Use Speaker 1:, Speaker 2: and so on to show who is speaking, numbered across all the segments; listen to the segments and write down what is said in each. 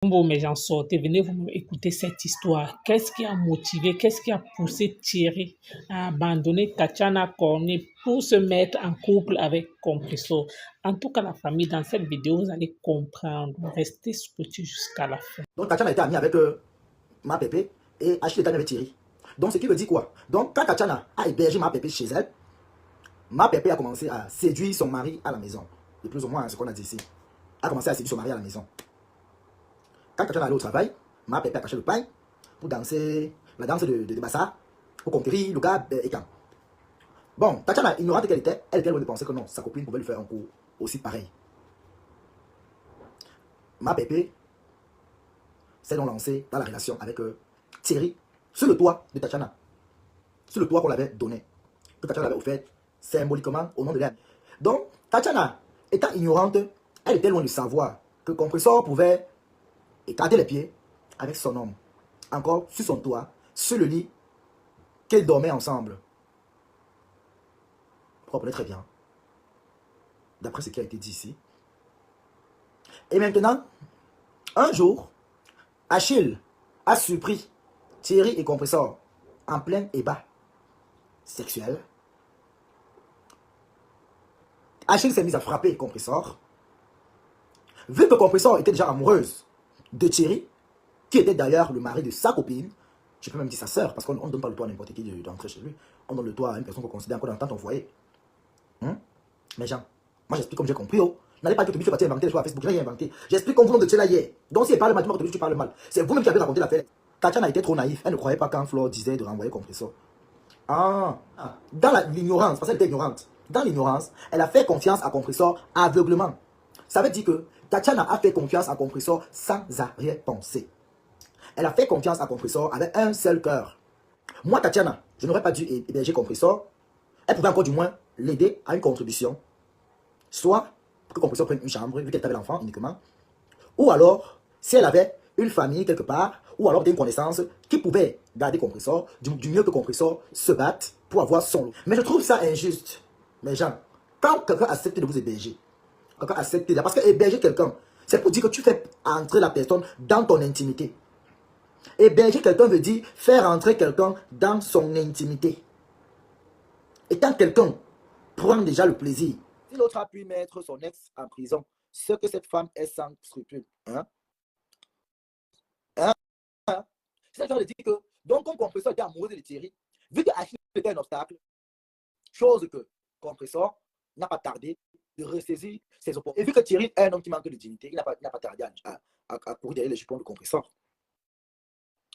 Speaker 1: Bon, mes gens, sortez, venez vous écouter cette histoire. Qu'est-ce qui a motivé, qu'est-ce qui a poussé Thierry à abandonner Tatiana Cornet pour se mettre en couple avec Compresso? En tout cas, la famille, dans cette vidéo, vous allez comprendre. Restez scotché jusqu'à la fin.
Speaker 2: Donc Tatiana était amie avec ma Pépé et Achille était ami avec Thierry. Donc ce qui veut dire quoi? Donc quand Tatiana a hébergé ma Pépé chez elle, ma Pépé a commencé à séduire son mari à la maison. Et plus ou moins ce qu'on a dit ici. A commencé à séduire son mari à la maison. Quand Tatiana allait au travail, ma Pépé a caché le pain pour danser la danse de Bassa, pour conquérir le gars et quand. Bon, Tatiana, ignorante qu'elle était loin de penser que non, sa copine pouvait lui faire un coup aussi pareil. Ma Pépé s'est donc lancée dans la relation avec Thierry sur le toit de Tatiana. Sur le toit qu'on l'avait donné. Que Tatiana avait offert symboliquement au nom de l'âme. Donc, Tatiana, étant ignorante, elle était loin de savoir que Compressor pouvait écarter les pieds avec son homme. Encore sur son toit, sur le lit, qu'ils dormaient ensemble. Vous comprenez très bien. D'après ce qui a été dit ici. Et maintenant, un jour, Achille a surpris Thierry et Compressor en plein ébat sexuel. Achille s'est mis à frapper Compressor. Vu que Compressor était déjà amoureuse de Thierry, qui était d'ailleurs le mari de sa copine, je peux même dire sa sœur, parce qu'on ne donne pas le toit à n'importe qui d'entrer chez lui. On donne le toit à une personne qu'on considère encore dans ton foyer. Mais Jean, moi j'explique comme j'ai compris. Oh. N'allez pas dire que tu vas inventer les choses à Facebook, je n'ai rien inventé. J'explique comme vous nom de Tchela hier. Donc si elle parle mal, tu parles mal. C'est vous-même qui avez raconté l'affaire. Tatiana était trop naïf. Elle ne croyait pas quand Flore disait de renvoyer Compressor. Dans l'ignorance, parce qu'elle était ignorante, dans l'ignorance, elle a fait confiance à Compressor aveuglement. Ça veut dire que Tatiana a fait confiance à Compressor sans arrière-pensée. Elle a fait confiance à Compressor avec un seul cœur. Moi, Tatiana, je n'aurais pas dû héberger Compressor. Elle pouvait encore du moins l'aider à une contribution. Soit que Compressor prenne une chambre, vu qu'elle avait l'enfant uniquement. Ou alors, si elle avait une famille quelque part, ou alors des connaissances qui pouvaient garder Compressor, du mieux que Compressor se batte pour avoir son lot. Mais je trouve ça injuste. Mais Jean, quand quelqu'un accepte de vous héberger, quelqu'un accepte, parce que héberger quelqu'un, c'est pour dire que tu fais entrer la personne dans ton intimité. Héberger quelqu'un veut dire faire entrer quelqu'un dans son intimité. Et quand quelqu'un prend déjà le plaisir, si l'autre a pu mettre son ex en prison, ce que cette femme est sans scrupule. C'est ça veut dire que, donc, comme Compressor était amoureux de Thierry, vu que Achille était un obstacle, chose que Compressor n'a pas tardé de ressaisir ses opportunités. Et vu que Thierry est un homme qui manque de dignité, il n'a pas tardé à courir derrière les jupons de Compressor.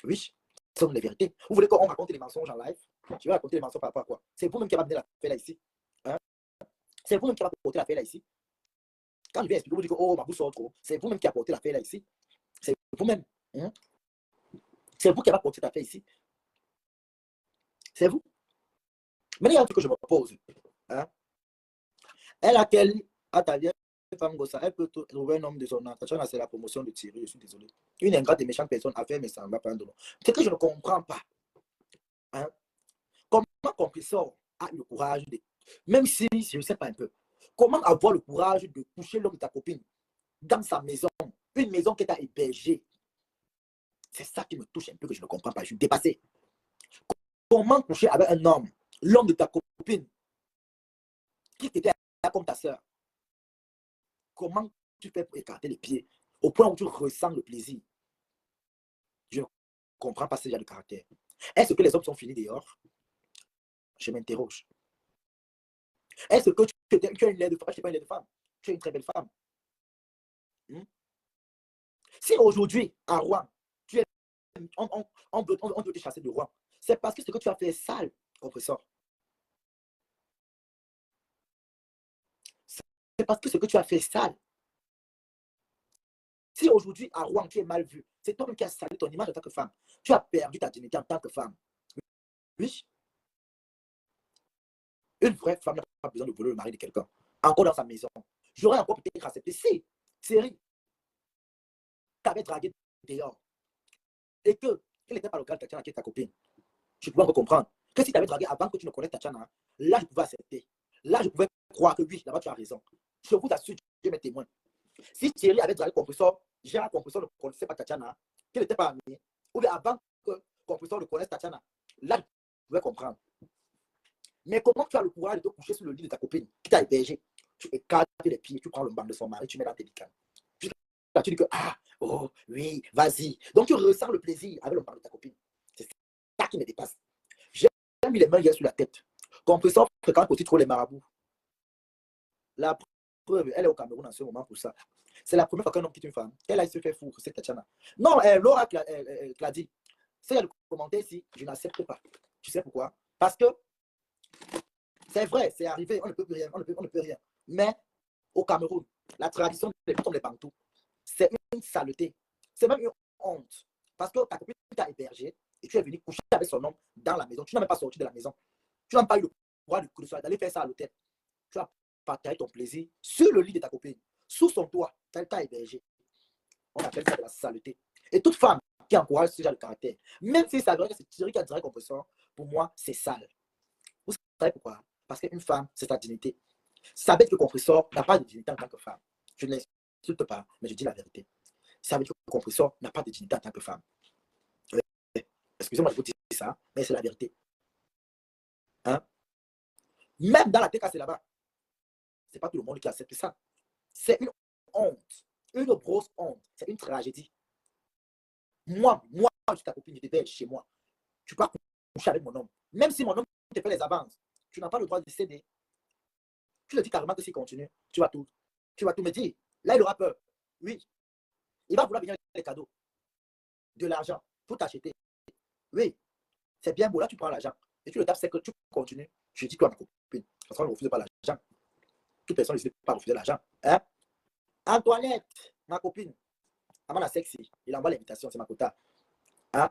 Speaker 2: Oui, ce sont les vérités. Vous voulez qu'on raconte les mensonges en live? Je vais raconter les mensonges par rapport à quoi? C'est vous-même qui avez amené l'affaire là ici. C'est vous-même qui avez apporté l'affaire là ici. Quand je vais expliquer, vous dites que oh, ma bouche sort trop. C'est vous-même qui avez apporté l'affaire là ici. C'est vous-même. C'est vous qui avez apporté l'affaire ici. C'est vous. Mais il y a un truc que je me pose. Elle a quelle Atalia femme gossa, elle peut trouver un homme de son attention, c'est la promotion de Thierry, je suis désolé. Une ingrate et méchante personne a fait, mais ça ne va pas de l'eau. C'est que je ne comprends pas. Comment Compressor a le courage de. Même si je ne sais pas un peu. Comment avoir le courage de coucher l'homme de ta copine dans sa maison, une maison qui t'a hébergée? C'est ça qui me touche un peu, que je ne comprends pas. Je suis dépassé. Comment coucher avec un homme, l'homme de ta copine, qui t'était comme ta soeur? Comment tu fais pour écarter les pieds au point où tu ressens le plaisir? Je ne comprends pas ce genre de caractère. Est-ce que les hommes sont finis dehors? Je m'interroge. Est-ce que tu as une laide de femme? Je ne sais pas, une laide de femme. Tu es une très belle femme. Si aujourd'hui, à Rouen, on veut te chasser de Rouen, c'est parce que ce que tu as fait est sale, Compressor. C'est parce que ce que tu as fait est sale. Si aujourd'hui, à Rouen, tu es mal vu, c'est toi-même qui as salé ton image en tant que femme. Tu as perdu ta dignité en tant que femme. Oui. Une vraie femme n'a pas besoin de voler le mari de quelqu'un. Encore dans sa maison. J'aurais encore peut-être accepté. Si, Thierry, t'avais dragué dehors et qu'elle n'était pas locale, Tatiana, qui est ta copine, je pouvais encore comprendre que si tu avais dragué avant que tu ne connaisses Tatiana, là, je pouvais accepter. Là, je pouvais croire que oui, là-bas, tu as raison. Je vous assure, je mes témoins. Si Thierry avait dragué Compressor Gérard Compresseur ne connaissait pas Tatiana, qu'il n'était pas ami, ou bien avant que Compresseur ne connaisse Tatiana, là, je pouvais comprendre. Mais comment tu as le courage de te coucher sur le lit de ta copine qui t'a hébergé? Tu écartes les pieds, tu prends le banc de son mari, tu mets dans tes bicanes. Tu dis que, ah, oh, oui, vas-y. Donc tu ressens le plaisir avec le banc de ta copine. C'est ça qui me dépasse. J'ai mis les mains hier sur la tête. Compresseur fréquente aussi trop les marabouts. La preuve, elle est au Cameroun en ce moment pour ça. C'est la première fois qu'un homme quitte une femme. Elle a se fait fou, c'est Tatiana. Non, Laura l'a dit. C'est le commentaire ici, je n'accepte pas. Tu sais pourquoi? Parce que c'est vrai, c'est arrivé, on ne peut plus rien, on ne peut rien. Mais au Cameroun, la tradition des les bantous, c'est une saleté. C'est même une honte. Parce que ta copine t'a hébergé et tu es venu coucher avec son homme dans la maison. Tu n'as même pas sorti de la maison. Tu n'as pas eu le courage d'aller faire ça à l'hôtel. Tu as partagé ton plaisir sur le lit de ta copine, sous son toit, elle t'a hébergé. On appelle ça de la saleté. Et toute femme qui encourage ce genre de caractère, même si ça veut dire que c'est Thierry qui a direct compresseur, pour moi, c'est sale. Vous savez pourquoi? Parce qu'une femme, c'est sa dignité. Ça veut dire que le compresseur n'a pas de dignité en tant que femme. Je ne l'insulte pas, mais je dis la vérité. Ça veut dire que le compresseur n'a pas de dignité en tant que femme. Excusez-moi de vous dire ça, mais c'est la vérité. Hein? Même dans la TK, c'est là-bas. Ce n'est pas tout le monde qui accepte ça. C'est une honte. Une grosse honte. C'est une tragédie. Moi, je suis ta copine, je t'héberge chez moi. Tu peux coucher avec mon homme. Même si mon homme te fait les avances, tu n'as pas le droit de céder. Tu le dis carrément que s'il continue, tu vas tout me dire. Là, il aura peur. Oui. Il va vouloir venir avec les cadeaux. De l'argent pour t'acheter. Oui. C'est bien beau. Là, tu prends l'argent. Et tu le tapes, c'est que tu continues. Je dis toi, ma copine. Parce qu'on ne refuse pas l'argent. Toute personne ne décide pas refuser l'argent. Hein? Antoinette, ma copine. Avant la sexy, il envoie l'invitation, c'est ma quota. Hein?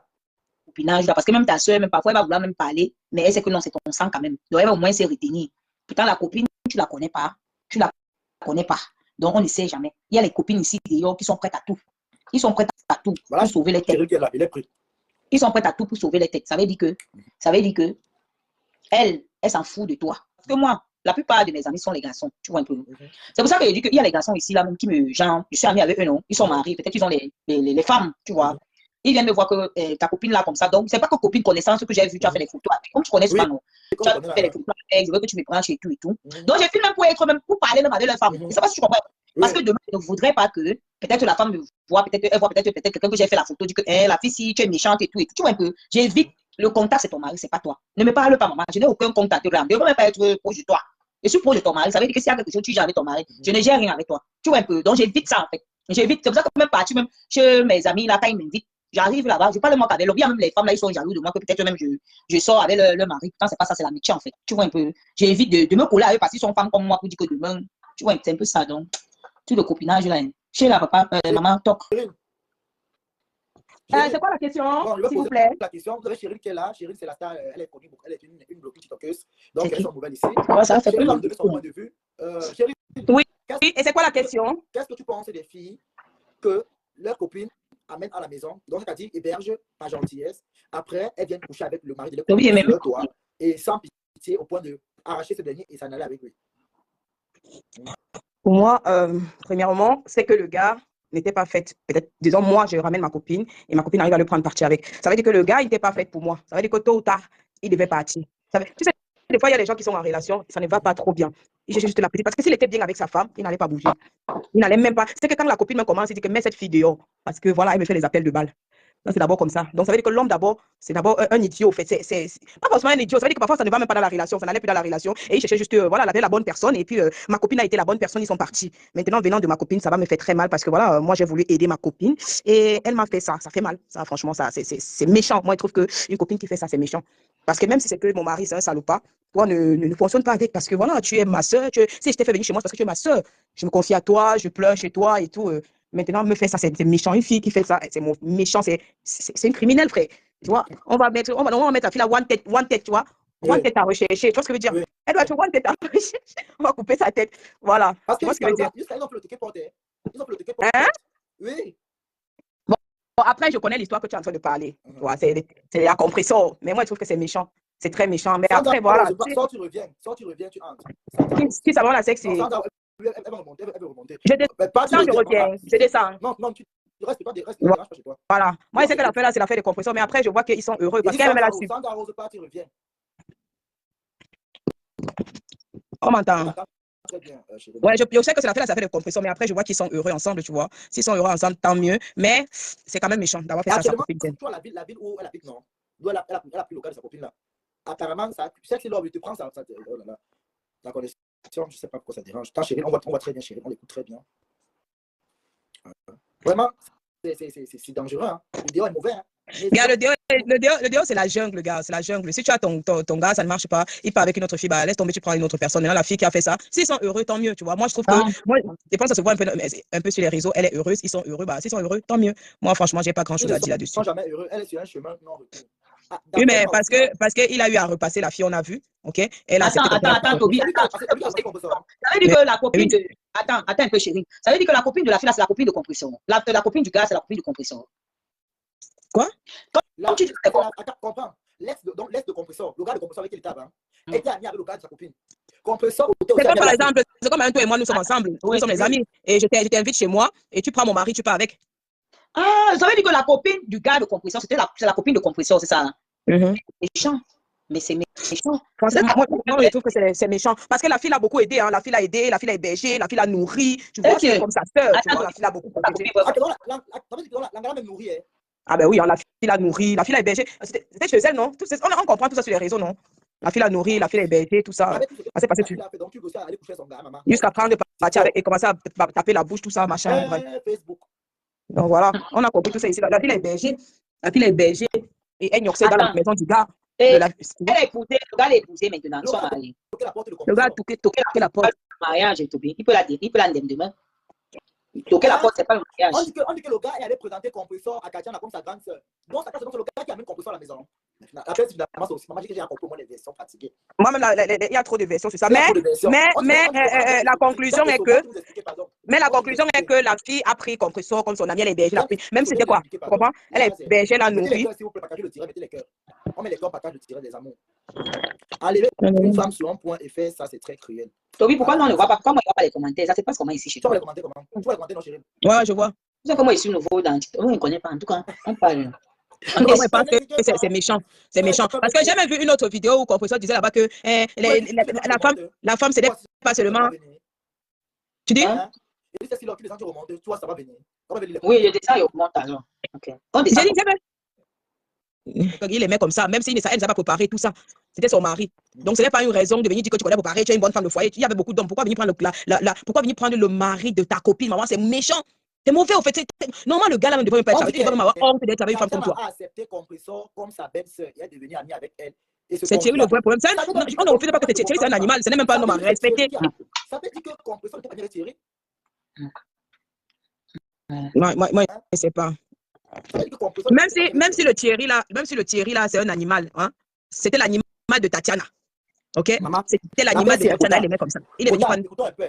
Speaker 3: Copinage, parce que même ta soeur, même parfois, elle va vouloir même parler, mais elle sait que non, c'est ton sang quand même. Donc, elle va au moins se retenir. Pourtant, la copine, tu ne la connais pas. Tu ne la connais pas. Donc, on ne sait jamais. Il y a les copines ici, d'ailleurs, qui sont prêtes à tout. Ils sont prêts à tout
Speaker 2: voilà,
Speaker 3: pour sauver les têtes.
Speaker 2: Il est pris.
Speaker 3: Ils sont prêts à tout pour sauver les têtes. Ça veut dire que elle s'en fout de toi. Parce que moi, la plupart de mes amis sont les garçons. Tu vois un peu. C'est pour ça que je dis qu'il y a les garçons ici, là, même qui me. Genre, je suis amie avec eux, non? Ils sont mariés. Peut-être qu'ils ont les femmes, tu vois. Ils viennent me voir que ta copine là, comme ça. Donc, c'est pas que copine connaissance que j'ai vu, tu as fait les photos. Comme tu connais pas, non? Tu as fait les photos avec, je veux que tu me branches et tout et tout. Donc, j'ai fait même pour parler même avec leur femme. Je sais pas si tu comprends. Parce que demain, je ne voudrais pas que peut-être la femme me voit, peut-être quelqu'un que j'ai fait la photo, dit que la fille, si tu es méchante et tout. Tu vois un peu. J'évite. Le contact, c'est ton mari, c'est pas toi. Ne me parle pas, maman. Je n'ai aucun contact. Je ne veux même pas être proche de toi. Je suis proche de ton mari. Ça veut dire que s'il y a quelque chose, tu gères avec ton mari. Je ne gère rien avec toi. Tu vois un peu. Donc, j'évite ça, en fait. J'évite. C'est pour ça que même parti, même chez mes amis, là, quand ils m'invitent, j'arrive là-bas. Je parle moi avec leur. Il y a même les femmes, là, ils sont jaloux de moi, que peut-être même je sors avec le mari. Pourtant, c'est pas ça, c'est la métier, en fait. Tu vois un peu. J'évite de me coller à eux parce qu'ils sont femmes comme moi pour dire que demain, tu vois, c'est un peu ça. Donc, tout le copinage, là. Chez la papa, maman, toc. C'est quoi la question,
Speaker 2: bon,
Speaker 3: s'il vous plaît?
Speaker 2: La question, vous avez Chérie qui est là. Chérie, c'est la star, elle est connue, elle est une bloquée tiktokeuse. Donc, elle est son nouvelle ici.
Speaker 3: Ouais, ça fait
Speaker 2: Chérie va me donner son point de vue. Chérie,
Speaker 3: oui, et c'est quoi la question?
Speaker 2: Qu'est-ce que tu penses des filles que leurs copines amènent à la maison, donc c'est-à-dire hébergent par gentillesse, après elles viennent coucher avec le mari de leur copine sur leur toit, et sans pitié au point de arracher ce dernier et s'en aller avec lui?
Speaker 4: Pour moi, premièrement, c'est que le gars n'était pas fait. Peut-être, disons, moi, je ramène ma copine et ma copine arrive à le prendre partir avec. Ça veut dire que le gars, il n'était pas fait pour moi. Ça veut dire que tôt ou tard, il devait partir. Tu sais, des fois, il y a des gens qui sont en relation, ça ne va pas trop bien. Il cherche juste la petite. Parce que s'il était bien avec sa femme, il n'allait pas bouger. Il n'allait même pas. C'est que quand la copine me commence, il dit que mets cette fille dehors. Parce que voilà, elle me fait les appels de balle. C'est d'abord comme ça. Donc, ça veut dire que l'homme, d'abord, c'est d'abord un idiot. En fait. C'est pas forcément un idiot. Ça veut dire que parfois, ça ne va même pas dans la relation. Ça n'allait plus dans la relation. Et il cherchait juste, voilà, elle avait la bonne personne. Et puis, ma copine a été la bonne personne. Ils sont partis. Maintenant, venant de ma copine, ça va me faire très mal parce que, voilà, moi, j'ai voulu aider ma copine. Et elle m'a fait ça. Ça fait mal. Ça, franchement, ça, c'est méchant. Moi, je trouve qu'une copine qui fait ça, c'est méchant. Parce que même si c'est que mon mari, c'est un salopard, toi, ne fonctionne pas avec. Parce que, voilà, tu es ma soeur. Si je t'ai fait venir chez moi, c'est parce que tu es ma soeur. Je me confie à toi, je pleure chez toi et tout. Maintenant, me fait ça, c'est méchant. Une fille qui fait ça, c'est méchant, c'est une criminelle, frère. Tu vois, on va mettre la fille à one tête, tu vois. One tête à rechercher. Tu vois ce que je veux dire? Oui. Elle doit être one tête à rechercher. On va couper sa tête. Voilà.
Speaker 2: Parce que
Speaker 4: tu vois ce que je veux dire?
Speaker 2: Ils ont fait le ticket pour terre. Ils ont fait le ticket pour
Speaker 4: terre.
Speaker 2: Oui.
Speaker 4: Bon, après, je connais l'histoire que tu es en train de parler. C'est la compression. Mais moi, je trouve que c'est méchant. C'est très méchant. Mais après, voilà.
Speaker 2: Soit tu reviens, tu entres.
Speaker 4: Qui ça va la sexe?
Speaker 2: Elle va remonter.
Speaker 4: Je descends, je reviens. Je descends.
Speaker 2: Non, Reste, dérange pas chez toi.
Speaker 4: Voilà. Moi, je sais que
Speaker 2: Toi,
Speaker 4: l'affaire là, c'est l'affaire des compresseurs, mais après, je vois qu'ils sont heureux
Speaker 2: il
Speaker 4: parce
Speaker 2: dit
Speaker 4: qu'elle-même, elle a
Speaker 2: sans
Speaker 4: su.
Speaker 2: arrose pas, tu reviens.
Speaker 4: On
Speaker 2: Je
Speaker 4: m'entend.
Speaker 2: t'entends très bien, chérie.
Speaker 4: Ouais, je sais que c'est l'affaire des compresseurs, mais après, je vois qu'ils sont heureux ensemble, tu vois. S'ils sont heureux ensemble, tant mieux. Mais c'est quand même méchant d'avoir fait ça à sa
Speaker 2: Actuellement,
Speaker 4: copine.
Speaker 2: toi, la ville où elle habite, non. D'où elle a pris le gars de sa copine là. Apparemment, ça, tu sais que l'homme, il te prend oh là là, la connexion, je sais pas pourquoi ça dérange. Ta chérie, on voit très bien, chérie, on l'écoute très bien. Vraiment, c'est dangereux, hein. Le déo est mauvais, hein.
Speaker 4: Regarde, le déo, c'est la jungle, gars, c'est la jungle. Si tu as ton gars, ça ne marche pas, il part avec une autre fille, bah, laisse tomber, tu prends une autre personne. Maintenant, la fille qui a fait ça, s'ils sont heureux, tant mieux, tu vois. Moi, je trouve que,
Speaker 3: Ah,
Speaker 4: moi, je pense que ça se voit un peu sur les réseaux, elle est heureuse, ils sont heureux, bah, s'ils sont heureux, tant mieux. Moi, franchement, j'ai pas
Speaker 2: Ils
Speaker 4: grand-chose
Speaker 2: ne
Speaker 4: à dire
Speaker 2: sont
Speaker 4: là-dessus.
Speaker 2: jamais heureux. Elle est sur un chemin non retour. Ah,
Speaker 4: Oui,
Speaker 2: d'après
Speaker 4: mais
Speaker 2: moi aussi, hein.
Speaker 4: parce qu'il a eu à repasser la fille, on a vu, ok? Elle a accepté de
Speaker 3: Toby,
Speaker 2: C'est lui qui a
Speaker 3: attends,
Speaker 2: passé, c'est lui qui a passé comme ça, hein.
Speaker 3: ça veut dire
Speaker 4: Mais,
Speaker 3: que la copine
Speaker 4: oui,
Speaker 3: de... Attends un peu, chérie. Ça veut dire que la copine de la fille, là, c'est la copine de compression. La copine du gars, c'est la copine de compression.
Speaker 4: quoi?
Speaker 3: Comme tu dis, c'est quoi?
Speaker 2: Attends, comprends. L'ex de compresseur, le gars de compresseur avec qui il était avant, était ami avec le gars de sa copine. Compresseur était
Speaker 4: C'est
Speaker 2: aussi
Speaker 4: comme
Speaker 2: ami
Speaker 4: par
Speaker 2: avec la fille.
Speaker 4: exemple, c'est comme toi et moi, nous sommes ensemble, nous
Speaker 3: Oui,
Speaker 4: sommes les
Speaker 2: Oui.
Speaker 4: amis, et je t'invite chez moi, et tu prends mon mari, tu pars avec.
Speaker 3: Ah, ça veut dire que la copine du gars de compression, c'est la copine de compression, c'est ça, hein? Méchant. Mais c'est méchant.
Speaker 4: Franchement, moi, je trouve que c'est méchant. Parce que la fille a beaucoup aidé. Hein. La fille a aidé, la fille a hébergé, la fille a nourri. Tu vois, c'est comme sa sœur. Tu
Speaker 3: Attends,
Speaker 4: vois, la fille a beaucoup
Speaker 3: la
Speaker 4: protégé.
Speaker 3: copine,
Speaker 2: Ah, la gars même nourri, hein.
Speaker 4: Ah ben oui, hein, la fille a nourri, la fille a hébergé. C'était chez elle, non? On comprend tout ça sur les réseaux, non? La fille a nourri, la fille a hébergé, tout ça.
Speaker 2: Avec tout ce que
Speaker 4: Ça s'est passé
Speaker 2: la
Speaker 4: dessus.
Speaker 2: fille a fait, donc tu veux aussi aller coucher son gars, maman.
Speaker 4: Jusqu'à prendre,
Speaker 2: C'est
Speaker 4: partir avec
Speaker 2: fort.
Speaker 4: et commencer à taper la bouche, tout ça, machin. Bref.
Speaker 2: Facebook.
Speaker 4: Donc voilà, on a compris tout ça ici. La fille a hébergé, la fille a hébergé et elle nourrissait dans la
Speaker 3: Attends.
Speaker 4: maison du gars.
Speaker 3: Et
Speaker 4: Tu vois?
Speaker 3: elle a épousé, le gars l'a épousé maintenant,
Speaker 2: Le
Speaker 3: ils sont
Speaker 2: gars a
Speaker 3: mariés.
Speaker 2: toqué la porte de
Speaker 4: Le gars a
Speaker 2: compresseur.
Speaker 4: toqué la porte.
Speaker 3: Le mariage, Toby. Il peut la demain. Toquer la
Speaker 2: Hein?
Speaker 3: porte, c'est pas le mariage.
Speaker 2: On dit que le gars est allé présenter compresseur à Katiana comme sa grande sœur. Donc, ça c'est le gars qui amène compresseur à la maison. Après, finalement, c'est aussi. Maman dit que j'ai compris moi les versions fatiguées.
Speaker 4: Moi-même, il y a trop de versions sur ça.
Speaker 2: Il y a trop de versions.
Speaker 4: La conclusion est que, la
Speaker 2: On dit
Speaker 4: conclusion est que la fille a pris compresseur comme son amie, elle a hébergé la fille. Même si c'était quoi? Tu comprends? Elle a hébergé, elle a
Speaker 2: Mettez les
Speaker 4: nourri.
Speaker 2: cœurs, s'il vous plaît, partagez le tiré, mettez les cœurs. On met les cœurs, partage le tiré des amours. Enlever une femme sur un point et faire ça, c'est très cruel.
Speaker 3: Toby, pourquoi on ne voit pas? Pourquoi moi, il ne voit pas les commentaires? Ça se passe comment ici chez
Speaker 2: Tu vas
Speaker 3: toi?
Speaker 2: les commenter comment? Tu vas les commenter, non, chérie?
Speaker 4: Ouais, je vois.
Speaker 3: Tu sais comment je suis nouveau dans TikTok? On ne connaît pas. En tout cas, on parle.
Speaker 4: Moi, je pense que c'est méchant. C'est méchant. Parce que j'ai même vu une autre vidéo où compresseur disait là-bas que la femme, c'était pas seulement. Tu dis?
Speaker 3: Hein?
Speaker 2: Et si l'autre descend, tu remontes, tu vois, ça va venir.
Speaker 3: Oui, le dessin, il augmente alors. Ok. On
Speaker 4: J'ai
Speaker 3: descend.
Speaker 4: dit, il aimait comme ça, même si elle ne savait pas préparer tout ça. C'était son mari. Donc, ce n'est pas une raison de venir dire que tu connais préparer, tu es une bonne femme de foyer. Il y avait beaucoup d'hommes. Pourquoi venir prendre le mari de ta copine? Maman, c'est méchant. C'est mauvais, au fait. Normalement, le gars là, ne devrait même pas être avec. Il devrait même avoir honte d'être avec une femme comme toi.
Speaker 2: Tatiana a accepté compresseur comme sa belle-sœur et est devenue amie avec elle.
Speaker 4: C'est Thierry le vrai problème. On ne refuse pas que Thierry, c'est un animal. Ce n'est même pas un homme à respecter.
Speaker 2: Ça veut dire que compresseur n'était pas avec Thierry.
Speaker 4: Moi, je ne sais pas. Même si le Thierry là, c'est un animal, hein, c'était l'animal de Tatiana. Ok? C'était l'animal de Tatiana, elle aimait comme ça. Il est venu prendre.
Speaker 2: Écoutons un peu.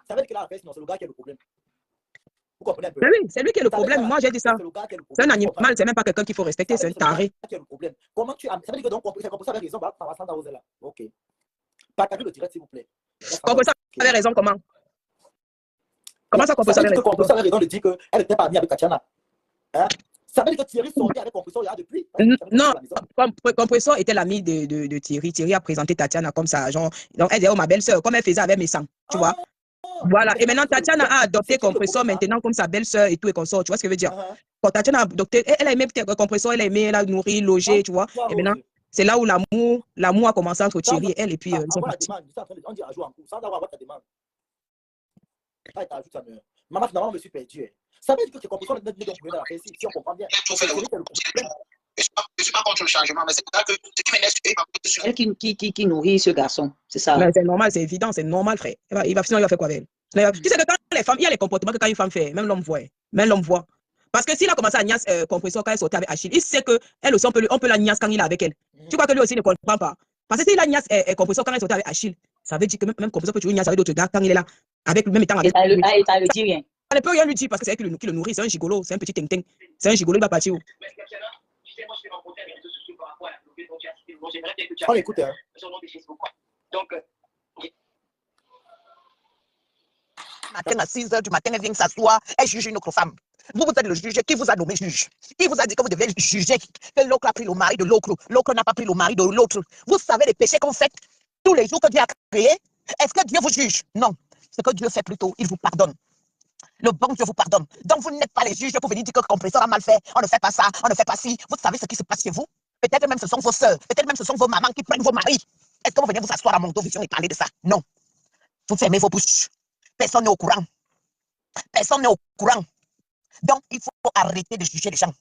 Speaker 2: Ça veut dire que là, c'est le gars qui a le problème. Vous comprenez un peu?
Speaker 4: Oui, c'est lui qui est le problème. Moi, j'ai dit ça. C'est un animal, c'est même pas quelqu'un qu'il faut respecter, c'est un taré.
Speaker 2: Comment tu as. Ça veut dire que donc, compresseur avait raison, là. Ok. Partagez le direct, s'il vous plaît.
Speaker 4: Compresseur avait raison, comment? Comment ça, compresseur avait raison?
Speaker 2: Compresseur avait raison de dire qu'elle n'était pas amie avec Tatiana. Hein? Ça veut dire que Thierry sortait avec compresseur là depuis.
Speaker 4: Non, compresseur était l'ami de Thierry. Thierry a présenté Tatiana comme ça. Genre, donc elle disait, oh, ma belle-sœur, comme elle faisait avec mes sangs, tu vois. Voilà. Et maintenant, Tatiana a adopté compresseur maintenant comme sa belle-sœur et tout et consort. Tu vois ce que je veux dire? Quand Tatiana a adopté, elle a aimé compresseur, elle a aimé, elle a nourri, logé, tu vois. Et maintenant, c'est là où l'amour a commencé entre Thierry et elle, et puis ils sont partis.
Speaker 2: On dit à jouer en cours, sans avoir ta demande. Maman, finalement, je me suis perdu. Ça veut dire que compresseur ne doit pas dans la fête, si on comprend bien. Je
Speaker 3: ne suis pas contre le changement, mais c'est pour ça que ce qui m'énerve, elle qui nourrit ce garçon, c'est ça.
Speaker 4: C'est normal, c'est évident, c'est normal, frère. Sinon, il va faire quoi avec elle? Tu sais que quand les femmes, il y a les comportements que quand une femme fait, même l'homme voit. Même l'homme voit. Parce que s'il a commencé à niasse compresseur quand elle sortait avec Achille, il sait qu'elle aussi, on peut la niasse quand il est avec elle. Tu crois que lui aussi ne comprend pas? Parce que s'il a niasse compresseur quand elle sortait avec Achille, ça veut dire que même compresseur peut toujours niasse avec d'autres gars quand il est là, avec le même temps avec
Speaker 3: lui. Et ça ne dit rien.
Speaker 4: Ça ne peut rien lui dire parce que c'est elle qui le nourrit, c'est un gigolo, c'est un petit ting-ting. C'est un gigolo, il va partir où?
Speaker 2: On écoute, hein.
Speaker 3: Donc,
Speaker 5: matin à 6 h du matin, elle vient s'asseoir, elle juge une autre femme. Vous êtes le juge. Qui vous a nommé juge? Qui vous a dit que vous devez juger que l'autre a pris le mari de l'autre, l'autre n'a pas pris le mari de l'autre? Vous savez les péchés qu'on fait tous les jours que Dieu a créés? Est-ce que Dieu vous juge? Non. Ce que Dieu fait plutôt, il vous pardonne. Le bon Dieu vous pardonne. Donc vous n'êtes pas les juges pour venir dire que le compresseur a mal fait, on ne fait pas ça, on ne fait pas ci. Vous savez ce qui se passe chez vous? Peut-être même ce sont vos soeurs, peut-être même ce sont vos mamans qui prennent vos maris. Est-ce que vous venez vous asseoir à Mondovision et parler de ça? Non. Vous fermez vos bouches. Personne n'est au courant. Personne n'est au courant. Donc, il faut arrêter de juger les gens.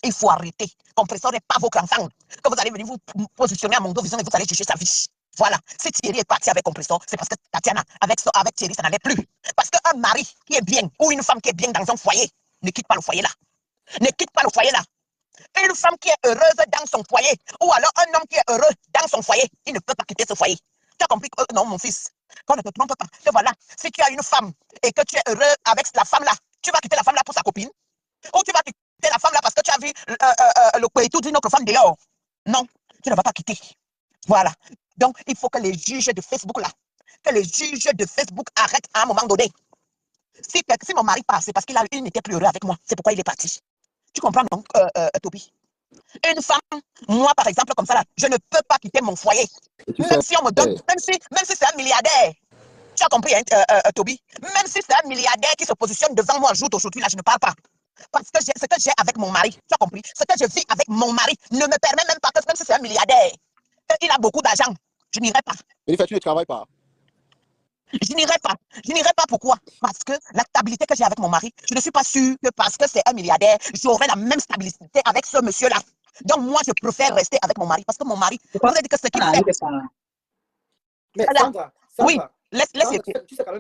Speaker 5: Il faut arrêter. Compresseur n'est pas votre enfant. Que vous allez venir vous positionner à Mondovision et vous allez juger sa vie. Voilà. Si Thierry est parti avec Compresseur, c'est parce que Tatiana, avec Thierry, ça n'allait plus. Parce qu'un mari qui est bien, ou une femme qui est bien dans un foyer, ne quitte pas le foyer là. Ne quitte pas le foyer là. Une femme qui est heureuse dans son foyer, ou alors un homme qui est heureux dans son foyer, il ne peut pas quitter ce foyer. Tu as compris que non, mon fils, qu'on ne te trompe pas. Que voilà, si tu as une femme et que tu es heureux avec la femme là, tu vas quitter la femme là pour sa copine? Ou tu vas quitter la femme là parce que tu as vu le coétou d'une autre femme dehors? Non, tu ne vas pas quitter. Voilà. Donc, il faut que les juges de Facebook là, que les juges de Facebook arrêtent à un moment donné. Si mon mari part, c'est parce qu'il n'était plus heureux avec moi. C'est pourquoi il est parti. Tu comprends donc, Toby? Une femme, moi par exemple, comme ça là, je ne peux pas quitter mon foyer. Même si on me donne, même si c'est un milliardaire. Tu as compris, hein, Toby? Même si c'est un milliardaire qui se positionne devant moi jour d'aujourd'hui, là, je ne parle pas. Parce que ce que j'ai avec mon mari, tu as compris? Ce que je vis avec mon mari ne me permet même pas que, même si c'est un milliardaire, il a beaucoup d'argent, je n'irai pas.
Speaker 6: Et tu ne travailles pas.
Speaker 5: Je n'irai pas. Je n'irai pas. Pourquoi? Parce que la stabilité que j'ai avec mon mari, je ne suis pas sûre que parce que c'est un milliardaire, j'aurai la même stabilité avec ce monsieur-là. Donc moi, je préfère rester avec mon mari parce que mon mari, vous avez dit que ce qu'il fait.
Speaker 2: Mais Sandra,
Speaker 5: oui, laisse
Speaker 2: tu sais quand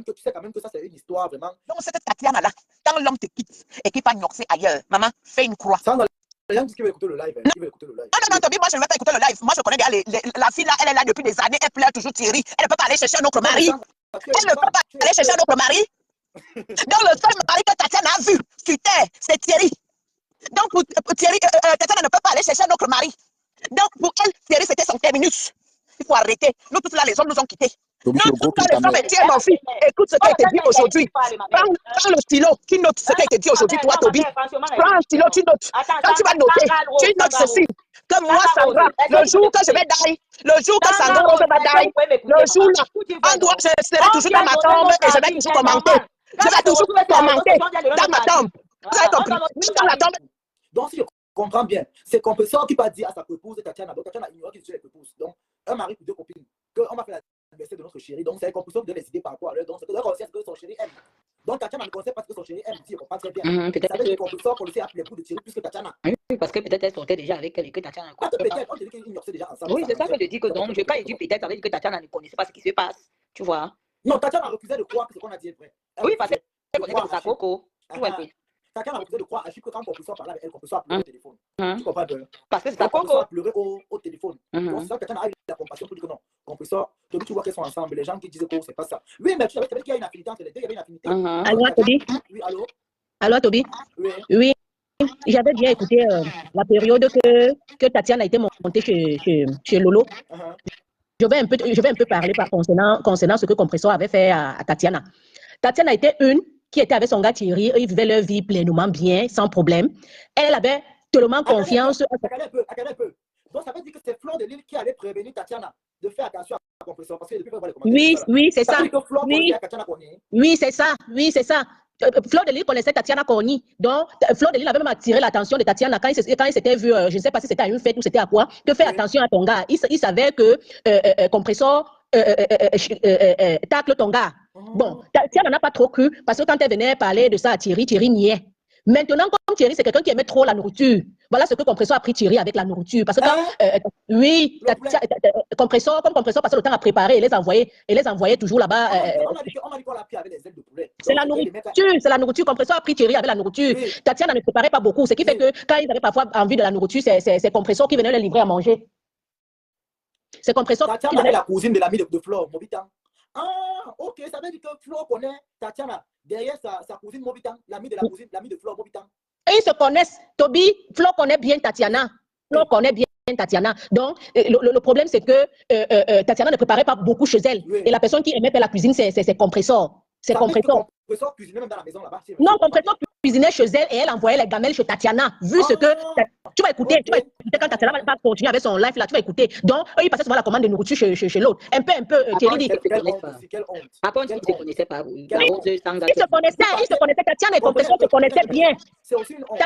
Speaker 2: même que ça, c'est une histoire vraiment.
Speaker 5: Donc cette Tatiana-là, quand l'homme te quitte et qu'il va noxer ailleurs, maman, fais une croix.
Speaker 2: Sandra, les gens disent qu'ils veulent écouter le live. Ils veulent écouter le live.
Speaker 5: Non, Toby, moi je ne vais pas écouter le live. Moi je connais bien la fille là, elle est là depuis des années, elle pleure toujours Thierry. Elle ne peut pas aller chercher un autre mari. Elle ne peut pas aller chercher un autre mari. Donc le seul mari que Tatiana a vu sur terre, c'est Thierry. Donc pour Thierry, Tatiana ne peut pas aller chercher un autre mari. Donc pour elle, Thierry c'était son terminus. Il faut arrêter. Nous tous là, les hommes nous ont quittés. Nous tous là, les hommes, tiens mon fils, écoute ce qui a été dit aujourd'hui. Prends le stylo, tu notes ce qui a été dit aujourd'hui, toi Toby. Prends un stylo, tu notes. Quand tu vas noter, tu notes ceci. Que moi, Sandra, le jour que je vais die, le jour que Sandra Rose va die, le jour là, je serai toujours dans ma tombe et je vais toujours commenter. Je vais toujours commenter dans ma tombe. Vous avez compris? Dans la tombe.
Speaker 2: Donc, si je comprends bien, c'est Compresseur qui va dire à sa épouse Tatiana. Donc, Tatiana ignore qu'il est les épouses. Donc, un mari pour deux copines. Qu'on va faire l'anniversaire de notre chérie. Donc, c'est Compresseur qui doit décider par rapport à l'heure. Donc, c'est que son chéri aime. Donc, Tatiana ne connaît pas ce que son chéri aime. Si je comprends très bien. Ça veut dire que Compresseur connaissait les coups de Thierry plus que Tatiana.
Speaker 3: Oui, parce que peut-être elle sortait déjà avec elle et que Tatiana ne connaissait pas.
Speaker 2: Peut-être, on te dit qu'ils sortaient déjà ensemble.
Speaker 3: Oui, c'est ça que je dis que donc, je pas dit peut-être avec que Tatiana ne connaissait pas ce qui se passe. Tu vois?
Speaker 2: Non, Tatiana a refusé de croire que ce qu'on a dit est vrai.
Speaker 3: Oui, parce qu'elle connaît que c'est sa coco. Tu vois un peu.
Speaker 2: Tatiana a refusé de croire à Chypre quand Compresseur parlait avec elle, Compresseur a pleuré au téléphone. Tu comprends un peu?
Speaker 3: Parce que c'est sa
Speaker 2: Compresseur
Speaker 3: coco.
Speaker 2: a pleuré au téléphone. Donc, c'est ça que Tatiana a eu la compassion pour dire que non, Compresseur, tu vois qu'ils sont ensemble. Les gens qui disent que c'est pas ça. Oui, mais tu savais qu'il y a une affinité entre les deux, il y avait une affinité.
Speaker 3: Allô, Toby?
Speaker 2: Oui, allô?
Speaker 3: Allô, Toby?
Speaker 2: Oui.
Speaker 3: Oui. J'avais bien écouté la période que Tatiana a été montée chez Lolo. Je vais un peu parler concernant ce que Compresseur avait fait à Tatiana. Tatiana était une qui était avec son gars Thierry, ils vivaient leur vie pleinement bien, sans problème. Elle avait tellement confiance.
Speaker 2: Attendez un peu. Donc ça veut dire que c'est Fleur de Lille qui allait prévenir Tatiana de faire attention à Compresseur. Parce que depuis, voir les commentaires.
Speaker 3: Oui, c'est ça.
Speaker 2: Oui,
Speaker 3: c'est ça. Fleur de Lille connaissait Tatiana Corny. Donc, Fleur de Lille avait même attiré l'attention de Tatiana quand il s'était vu, je ne sais pas si c'était à une fête ou c'était à quoi, que fais attention à ton gars. Il savait que Compresseur tacle ton gars. Bon, Tatiana n'en a pas trop cru parce que quand elle venait parler de ça à Thierry, Thierry niait. Maintenant, comme Thierry, c'est quelqu'un qui aimait trop la nourriture. Voilà ce que Compresseur a pris Thierry avec la nourriture. Parce que Compresseur passait le temps à préparer et les envoyait toujours là-bas.
Speaker 2: On a dit qu'on l'a pris avec les ailes de poulet.
Speaker 3: C'est la nourriture. Compresseur a pris Thierry avec la nourriture. Oui. Tatiana ne préparait pas beaucoup. Ce qui fait que quand ils avaient parfois envie de la nourriture, c'est Compresseur qui venait les livrer à manger. C'est Compresseur.
Speaker 2: Tatiana est la cousine de l'ami de Flore, Mobitan. Ah, ok, ça veut dire que Flore connaît Tatiana derrière sa cousine Mobitan, l'ami de Flore, Mobitan.
Speaker 3: Et ils se connaissent. Toby, Flore connaît bien Tatiana. Flore connaît bien Tatiana. Donc, le problème, c'est que Tatiana ne préparait pas beaucoup chez elle. Oui. Et la personne qui aimait faire la cuisine, c'est Compresseur. C'est Compresseur.
Speaker 2: Compresseur cuisinait même dans la maison là-bas.
Speaker 6: Non, Compresseur cuisinait chez elle et elle envoyait les gamelles chez Tatiana. Vu ce que. Tu vas écouter, quand Tatiana va continuer avec son live là, tu vas écouter. Donc, eux, ils passaient souvent la commande de nourriture chez l'autre. Un peu, Thierry dit.
Speaker 3: Par contre, ils ne se connaissaient pas.
Speaker 6: Ils se connaissaient. Tatiana et Compresseur se connaissaient bien.
Speaker 2: C'est aussi une honte.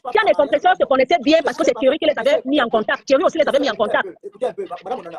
Speaker 6: Tatiana et Compresseur se connaissaient bien parce que c'est Thierry qui les avait mis en contact. Thierry aussi les avait mis en contact.
Speaker 2: Écoutez un peu, madame Onana.